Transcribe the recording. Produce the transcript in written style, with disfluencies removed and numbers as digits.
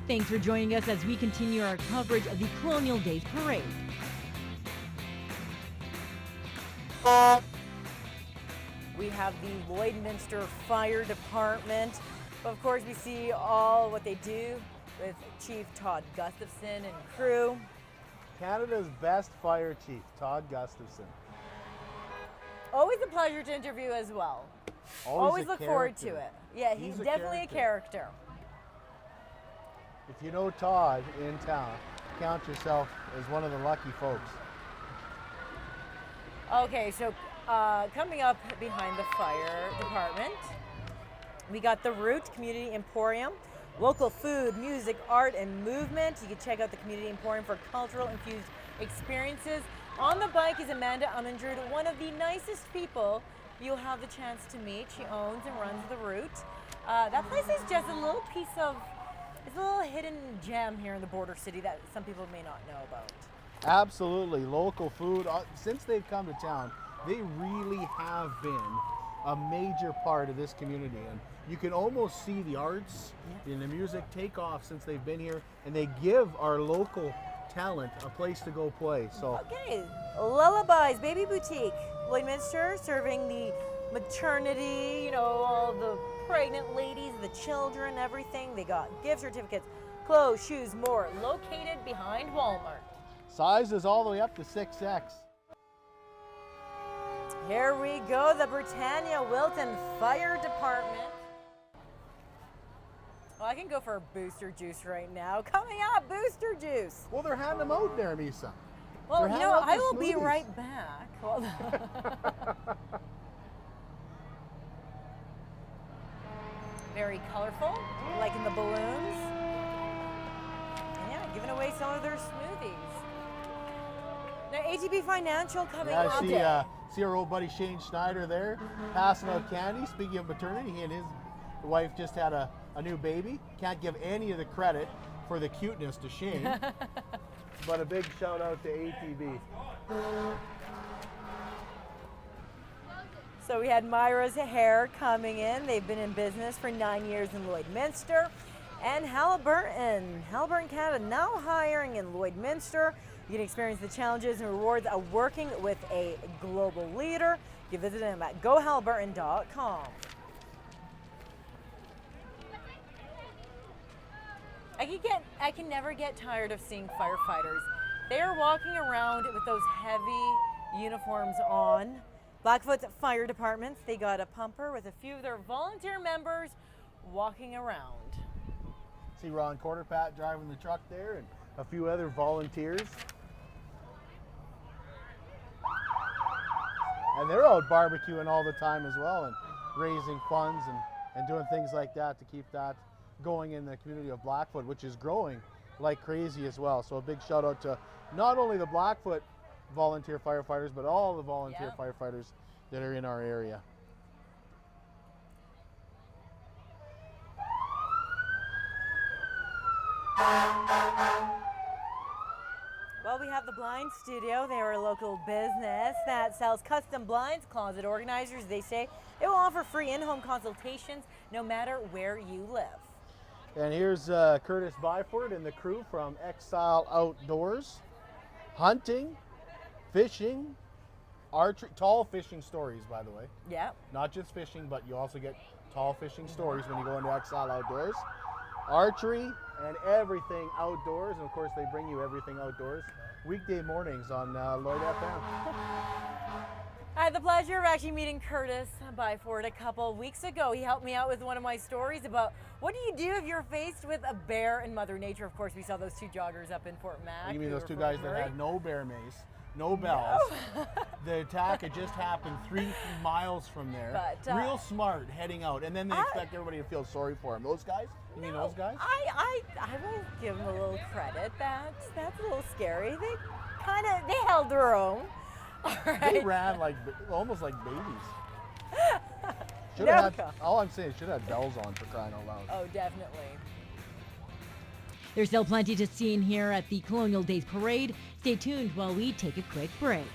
Thanks for joining us as we continue our coverage of the Colonial Days Parade. We have the Lloydminster Fire Department. Of course, we see all what they do with Chief Todd Gustafson and crew. Canada's best fire chief, Todd Gustafson. Always a pleasure to interview as well. Always look forward to it. Yeah, he's definitely a character. If you know Todd in town, count yourself as one of the lucky folks. Okay, so coming up behind the fire department, we got the Root Community Emporium, local food, music, art, and movement. You can check out the Community Emporium for cultural infused experiences. On the bike is Amanda Ummendrud, one of the nicest people you'll have the chance to meet. She owns and runs the Root. That place is just a little piece of, it's a little hidden gem here in the border city that some people may not know about. Absolutely, local food. Since they've come to town, they really have been a major part of this community, and you can almost see the arts and the music take off since they've been here, and they give our local talent a place to go play. So okay, Lullabies Baby Boutique, Lloydminster, serving the maternity, you know, all the pregnant ladies, the children, everything. They got gift certificates, clothes, shoes, more, located behind Walmart. Sizes all the way up to 6X. Here we go, the Britannia Wilton Fire Department. Well, I can go for a booster juice right now. Coming up, booster juice. Well, they're handing them out there, Misa. Well, you know, I will be right back. Well, very colorful, liking the balloons. And yeah, giving away some of their smoothies. Now, ATB Financial coming up. Yeah, see our old buddy Shane Schneider there, passing out candy. Speaking of maternity, he and his wife just had a new baby. Can't give any of the credit for the cuteness to Shane, but a big shout out to ATB. So we had Myra's Hair coming in. They've been in business for 9 years in Lloydminster. And Halliburton Canada now hiring in Lloydminster. You can experience the challenges and rewards of working with a global leader. You can visit them at gohalliburton.com. I can never get tired of seeing firefighters. They are walking around with those heavy uniforms on. Blackfoot's fire departments, they got a pumper with a few of their volunteer members walking around. See Ron Quarterpat driving the truck there and a few other volunteers. And they're out barbecuing all the time as well and raising funds and doing things like that to keep that going in the community of Blackfoot, which is growing like crazy as well. So a big shout out to not only the Blackfoot volunteer firefighters, but all the volunteer firefighters that are in our area. Well, we have the Blind Studio. They are a local business that sells custom blinds, closet organizers. They say they will offer free in-home consultations no matter where you live. And here's Curtis Byford and the crew from Exile Outdoors. Hunting, fishing, archery, tall fishing stories, by the way. Yeah. Not just fishing, but you also get tall fishing stories when you go into Exile Outdoors. Archery and everything outdoors, and of course they bring you everything outdoors weekday mornings on Lloyd FM. I had the pleasure of actually meeting Curtis Byford a couple of weeks ago. He helped me out with one of my stories about what do you do if you're faced with a bear in Mother Nature. Of course, we saw those two joggers up in Fort Mac. You mean those two guys that had no bear mace, no bells? No. The attack had just happened 3 miles from there. But, real smart heading out, and then they expect everybody to feel sorry for them. Those guys? You mean those guys? I will give them a little credit. That's a little scary. They held their own. All right. They ran like almost like babies. All I'm saying is should have had bells on, for crying out loud. Oh, definitely. There's still plenty to see in here at the Colonial Days Parade. Stay tuned while we take a quick break.